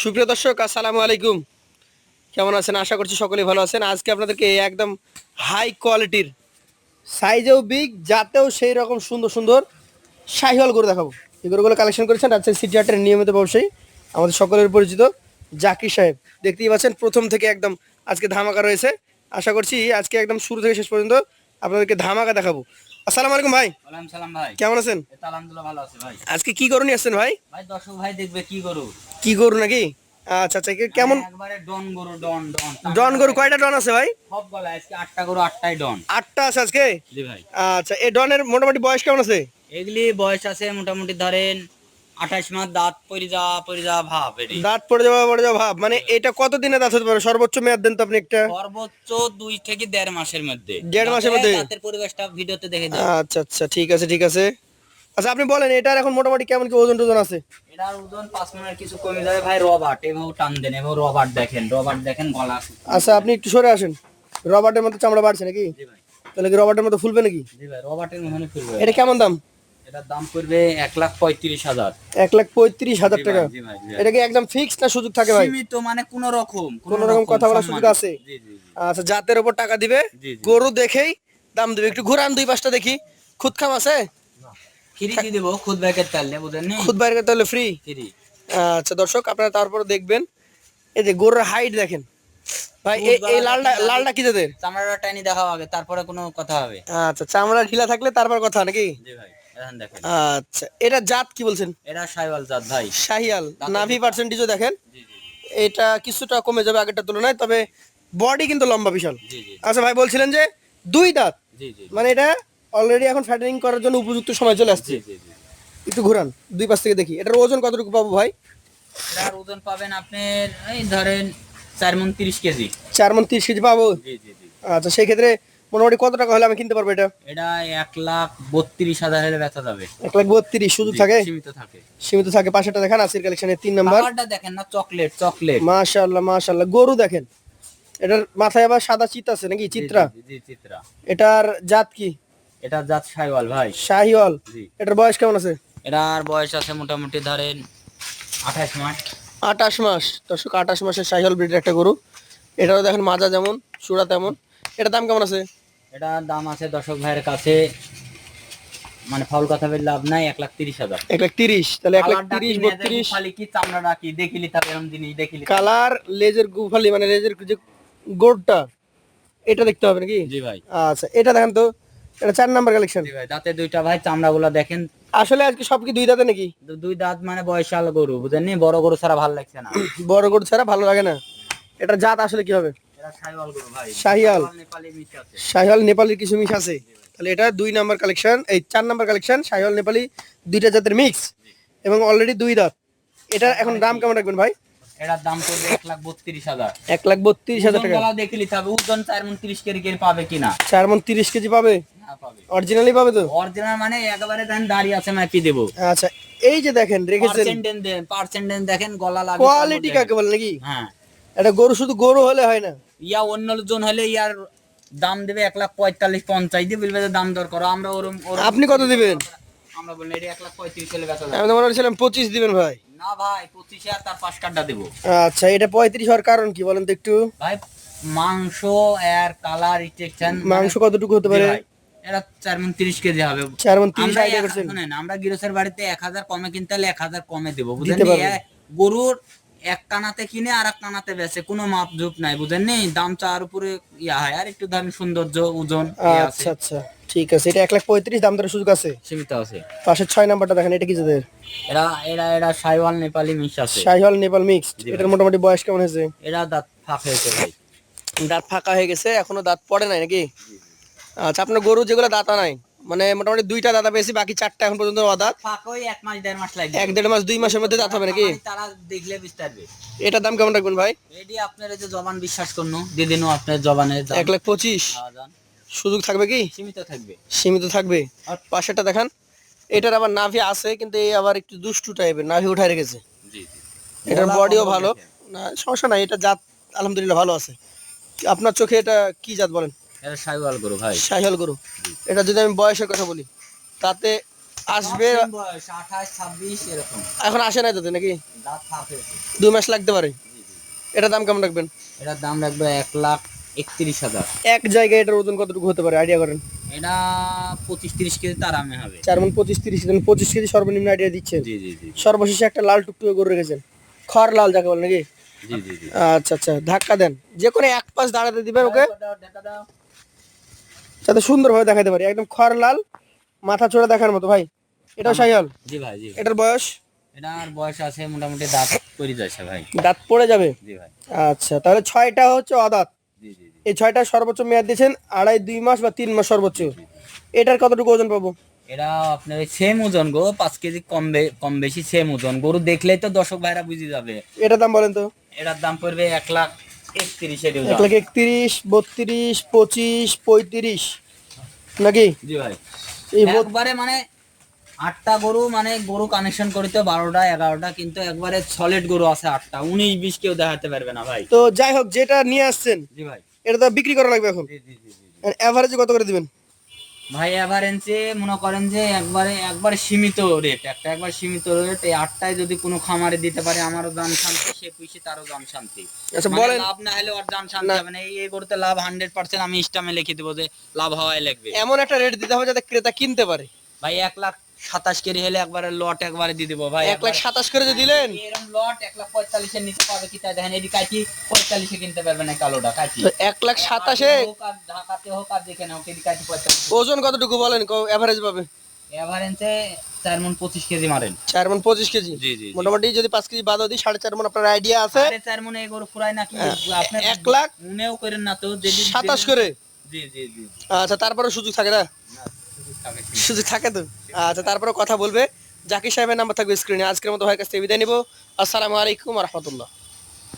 সুপ্রিয় দর্শক, আসসালামু আলাইকুম। কেমন আছেন? আশা করছি সকলেই ভালো আছেন। আজকে আপনাদেরকে একদম হাই কোয়ালিটির, সাইজেও বিগ, জাতেও সেই রকম সুন্দর সুন্দর শাহিওয়াল গরু দেখাবো। এই গরুগুলো কালেকশন করেছেন রাজশাহী সিটি হাটের নিয়মিত ব্যবসায়ী, আমাদের সকলের পরিচিত জাকির সাহেব। দেখতেই পাচ্ছেন প্রথম থেকে একদম আজকে ধামাকা রয়েছে। আশা করছি আজকে একদম শুরু থেকে শেষ পর্যন্ত আপনাদেরকে ধামাকা দেখাবো। আসসালামু আলাইকুম ভাই। ওয়ালাইকুম সালাম ভাই। কেমন আছেন? এই তো আলহামদুলিল্লাহ ভালো আছি ভাই। আজকে কি গরু নিয়ে আসছেন ভাই? ভাই দর্শক ভাই দেখবে কি গরু? কি গরু নাকি? আচ্ছা আচ্ছা, কেমন একবারে ডন গরু, ডন ডন। ডন গরু? কয়টা ডন আছে ভাই? সব গলা আজকে 8টা গরু, 8টাই ডন। 8টা আছে আজকে? জি ভাই। আচ্ছা, এই ডনের মোটামুটি বয়স কেমন আছে? এগুলি বয়স আছে মোটামুটি ধরেন 28 মাস, দাঁত পরি যা ভাব এটি। দাঁত পড়ে যাওয়া ভাব, মানে এটা কত দিনে দাঁত হতে পারে? সর্বোচ্চ মেয়াদ দেন তো আপনি একটা। সর্বোচ্চ 2 থেকে 1.5 মাসের মধ্যে। 1.5 মাসের মধ্যে? দাঁতের পরিবেশটা ভিডিওতে দেখে যান। আচ্ছা আচ্ছা, ঠিক আছে ঠিক আছে। আচ্ছা, আপনি বলেন এটার এখন মোটামুটি কেমন কি ওজন টোজন আছে? এটার ওজন 5 মনের কিছু কমে যাবে ভাই। রবার্ট এভাবে টান দেন, এভাবে রবার্ট দেখেন গলা। আচ্ছা, আপনি একটু সরে আসেন। রবার্টের মতো চামড়া বাড়ছে নাকি? জি ভাই। তাহলে কি রবার্টের মতো ফুলবে নাকি? জি ভাই, রবার্টের মনে ফিরবে। এটা কেমন দাম? এটার দাম পড়বে 1,35,000। 1,35,000 টাকা? জি ভাই, জি ভাই। এটা কি একদম ফিক্সড না সুযোগ থাকে ভাই? সীমিত, মানে কোন রকম কথা বলার সুযোগ সম্মান। আছে? জি জি জি। আচ্ছা, জাতের উপর টাকা দিবে, জি, জি। গরু দেখেই দাম দিবে। একটু ঘুরান দুই পাশটা দেখি। খুদ খাম আছে? ফ্রি কি দেবো? খুদ ব্যাগের তালে বুঝেন নি? খুদ বাইরে করতে হলে ফ্রি? ফ্রি। আচ্ছা দর্শক, আপনারা তারপরে দেখবেন এই যে গরুর হাইট দেখেন ভাই। এই লালটা লালটা কি জাতের? চামড়াটা টাইনি দেখাও আগে, তারপরে কোনো কথা হবে। আচ্ছা, চামড়া ঢিলা থাকলে তারপর কথা নাকি? জি ভাই, এখন দেখেন। আচ্ছা, এটা জাত কি বলছেন? এরা শাইওয়াল জাত ভাই। শাহিয়াল। নাভি পার্সেন্টেজও দেখেন, জি জি এটা কিছুটা কমে যাবে আগেরটা তুলনায়, তবে বডি কিন্তু লম্বা বিশাল। জি জি আচ্ছা ভাই, বলছিলেন যে 2 দাঁত, জি জি মানে এটা অলরেডি এখন ফ্যাটারিং করার জন্য উপযুক্ত সময় চলে আসছে। জি জি জি। একটু ঘুরান দুই পাশ থেকে দেখি। এটার ওজন কতটুকু পাবো ভাই? এটার ওজন পাবেন আপনার এই ধরেন 4 মণ 30 কেজি। 4 মণ 30 কেজি পাবো? জি জি জি। আচ্ছা, সেই ক্ষেত্রে মোটামুটি কত টাকা হলে আমি কিনতে পারবো এটা? এটা 1,32,000 হলে বেচা যাবে। 1,32,000 সুযোগ জি, থাকে? সীমিত থাকে। সীমিত থাকে। পাশেরটা দেখেন, আসির কালেকশনের 3 নাম্বার। কালারটা দেখেন না, চকলেট চকলেট। মাশাআল্লাহ মাশাআল্লাহ, গরু দেখেন। এটার মাথায় আবার সাদা চিত আছে নাকি? চিত্রা? জি জি, চিত্রা। এটার জাত কি? এটা জাত শাইওয়াল ভাই। শাহিওয়াল? জি। এটার বয়স কেমন আছে? এটার বয়স আছে মোটামুটি ধরেন 28 মাস। 28 মাস। দর্শক, 28 মাসের শাহিওয়াল ব্রিডের একটা গরু। এটারও দেখেন মাজা যেমন, চূড়া তেমন। এটার দাম কেমন আছে? এটার দাম আছে দর্শক ভাইয়ের কাছে, মানে ফাউল কথা বলে লাভ নাই, 1,30,000। 1,30,000? তাহলে 1,30,000 32। খালি কি চামড়া কি দেখিলি তার এরকম জিনিস দেখিলি। কালার, লেজের গুফালি, মানে লেজের যে গোড়টা, এটা দেখতে হবে নাকি? জি ভাই। আচ্ছা, এটা দেখেন তো। এটা 4 নাম্বার কালেকশন। জি ভাই, দাঁতে দুইটা ভাই, চামড়াগুলো দেখেন। আসলে আজকে সব কি 2 দাঁতে নাকি? দুই দাঁত, মানে বয়সাল গরু বুঝেননি, বড় গরু ছাড়া ভালো লাগছে না। বড় গরু ছাড়া ভালো লাগে না। এটার জাত আসলে কি হবে? এটা শাইওয়াল গরু ভাই। শাহিওয়াল? নেপালি মিক্স আছে। শাহিওয়াল নেপালির কিছু মিক্স আছে? তাহলে এটা 2 নাম্বার কালেকশন, এই 4 নাম্বার কালেকশন। শাহিওয়াল নেপালি দুইটা জাতের মিক্স এবং অলরেডি 2 দাঁত। এটা এখন দাম কেমন রাখবেন ভাই? এটার দাম পড়বে 1,32,000। 1,32,000 টাকা? গলা দেখে নিতে হবে, ওজন 4 মণ 30 কেজি পাবে কিনা। 4 মণ 30 কেজি পাবে? না পাবে। অরিজিনালি পাবে তো? অরিজিনাল মানে একেবারে দেন দাঁড়িয়ে আছে, মাপি দেবো। আচ্ছা, এই যে দেখেন রেখেছেন, পার্সেন্টেজ দেখেন, গলা লাগে। কোয়ালিটি কাকে বলে নাকি? হ্যাঁ। এটা গরু শুধু গরু হলে হয় না। ইয়া অন্য জন হলে ইয়ার দাম দেবে 1,45,50 দিয়ে বলবে যে দাম দর করো। আমরা ওরম আপনি কত দিবেন? আমরা বলি এটা 1,35,000 হলে বেচা যাবে। আমি তো মনে করছিলাম 25 দিবেন ভাই। না ভাই, 25 আর তার 5 কাটা দেবো। আচ্ছা, এটা 35 হওয়ার কারণ কি বলেন তো একটু? ভাই মাংস আর কালার রিটেকশন। মাংস কতটুকু হতে পারে? এটা 4 মণ 30 কেজি হবে। 4 মণ 30 আইডিয়া করছেন? শুনেন, আমরা গিরসের বাড়িতে 1,000 কমে কিনতে হলে 1,000 কমে দেবো বুঝেন। দিতে পারবেন? গরুর এক কানাতে কিনে আর এক কানাতে বেচে, কোনো মাপ ঝুপ নাই বুঝেন নি। দাম চার উপরে ইয়া হয়, আর একটু ধরেন সৌন্দর্য ওজন আচ্ছা আচ্ছা, ঠিক আছে। এটা 1,35,000 দাম দরের সুযোগ আছে? সীমিত আছে। পাশের 6 নাম্বারটা দেখেন, এটা কি জাতের? এরা এরা এরা শাইওয়াল নেপালি মিক্স আছে। শাহিওয়াল নেপাল মিক্সড। জি ভাই। এটার মোটামুটি বয়স কেমন হয়েছে? এরা দাঁত ফাঁক হয়েছে ভাই। দাঁত ফাঁকা হয়ে গেছে, এখনো দাঁত পড়ে নাই নাকি? আচ্ছা, আপনার গরু যেগুলো দাঁতা নাই, মানে মোটামুটি 2টা দাঁতা পেয়েছি, বাকি 4টা এখন পর্যন্ত অদাঁত। ফাঁক ওই 1 মাস 1.5 মাস লাগবে। 1-1.5 মাস 2 মাসের মধ্যে দাঁত হবে নাকি? তারা দেখলে বুঝতে পারবে। এটার দাম কেমন রাখবেন ভাই? এডি আপনার এই যে জবান বিশ্বাস করুন, দিদিনও আপনার জবানের দাম 1,25,000? জান। সুযোগ থাকবে কি? সীমিত থাকবে। সীমিত থাকবে। আর পাশেরটা দেখান। এটার আবার নাভি আছে, কিন্তু এই আবার একটু দুষ্টু টাইপের, নাভি উঠায় রেখেছে। জি জি। এটার বডিও ভালো, না সমস্যা নাই। এটা জাত আলহামদুলিল্লাহ ভালো আছে। আপনার চোখে এটা কি জাত বলেন? এটা শাইওয়াল গরু ভাই। শাহিওয়াল গরু। এটা যদি আমি বয়সের কথা বলি, তাতে আসবে। সব same বয়স, 28 26 এরকম। এখন আসে নাই তাতে নাকি? দাঁত ফাঁক হয়েছে। 2 মাস লাগতে পারে। এটার দাম কেমন রাখবেন? এটার দাম রাখবে 1,31,000। এক জায়গায় এটার ওজন কতটুকু হতে পারে আইডিয়া করেন? এটা 25-30 কেজি তো আরামে হবে। 4 মণ 25-30, 25 কেজি সর্বনিম্ন আইডিয়া দিচ্ছেন। জি জি জি সর্বশেষে একটা লাল টুকটুকে গরু রেখেছেন, খড় লাল যাকে বলে নাকি? জি জি জি। আচ্ছা আচ্ছা, ধাক্কা দেন, যে কোনো এক পাশ দাঁড়াতে দিবেন ওকে, দেখা দাও। যাতে সুন্দরভাবে দেখাতে পারি। একদম খড় লাল, মাথা চড়ে দেখার মতো ভাই। এটাও শাহিওয়াল। জি ভাই জি। এটার বয়স? এটার বয়স আছে মোটামুটি দাঁত পড়ে যাচ্ছে ভাই। দাঁত পড়ে যাবে। জি ভাই। আচ্ছা, তাহলে 6টা হচ্ছে অদাঁত। জি জি জি। এই 6টা সর্বোচ্চ মেয়াদ দিয়েছেন 2.5-2 মাস বা 3 মাস সর্বোচ্চ। এটার কতটুকু ওজন পাবো? এটা আপনার সেম ওজন গো, 5 কেজি কম বেশি সেম ওজন। গরু দেখলেই তো দর্শক ভাইরা বুঝে যাবে। এটার দাম বলেন তো? এটার দাম পড়বে 1,31,000 এর ওজন। 1,31,000, 32, 25, 35 নাকি? জি ভাই। এই একবারে মানে 8টা গরু, মানে গরু কানেকশন করিতে 12টা 11টা, কিন্তু একবারে সলিড গরু আছে 8টা। 19-20 কেউ দেখাতে পারবে না ভাই। তো যাই হোক, যেটা নিয়ে আসছেন জি ভাই। এটা তো বিক্রি করা লাগবে এখন। জি জি জি জি। এভারেজে কত করে দিবেন? ভাই এভারেজে মনে করেন যে একবারে সীমিত রেট, একবার সীমিত রেট। এই 8টায় যদি কোনো খামারে দিতে পারে আমারও দাম শান্তি, সে পুষি তারও দাম শান্তি। আচ্ছা মানে বলেন। লাভ না হলে ওর দাম শান্তি না, হবে না। এই গরুতে লাভ 100%, আমি ইস্টামে লিখে দেবো যে লাভ হওয়াই লাগবে। এমন একটা রেট দিতে হবে যাতে ক্রেতা কিনতে পারে। ভাই 1,27,000 কেজি হলে একবারে লট একবারে দিয়ে দেবো ভাই। 1,27,000 করে যে দিলেন, এরকম লট 1,45,000 এর নিচে পাবে কি তাই দেখেন। এদিকে কাটি 45-এ কিনতে পারবে না কালোটা কাটি। তো 1,27,000 হোক আর ঢাকাতে হোক আর যেখানে হোক, এদিকে কাটি 45। ওজন কতটুকু বলেন, এভারেজ পাবে? এভারেজে 4 মণ 25 কেজি মারেন। 4 মণ 25 কেজি। জি জি জি। মোটামুটি যদি 5 কেজি বাদও দিই 4.5 মণ আপনার আইডিয়া আছে। 4.5 মণে এই গরু ফুরায় নাকি? আপনি 1,00,000 মনেও করেন না তো। 27 করে। জি জি জি। আচ্ছা, তারপরে সুযোগ থাকে না? না, সুযোগ থাকে। সুযোগ থাকে তো। আচ্ছা, তারপরে কথা বলবে। জাকির সাহেবের নাম্বার থাকবে স্ক্রিনে। আজকের মতো ভাইয়ের কাছ থেকে বিদায় নিব। আসসালামু আলাইকুম ওয়া রাহমাতুল্লাহ।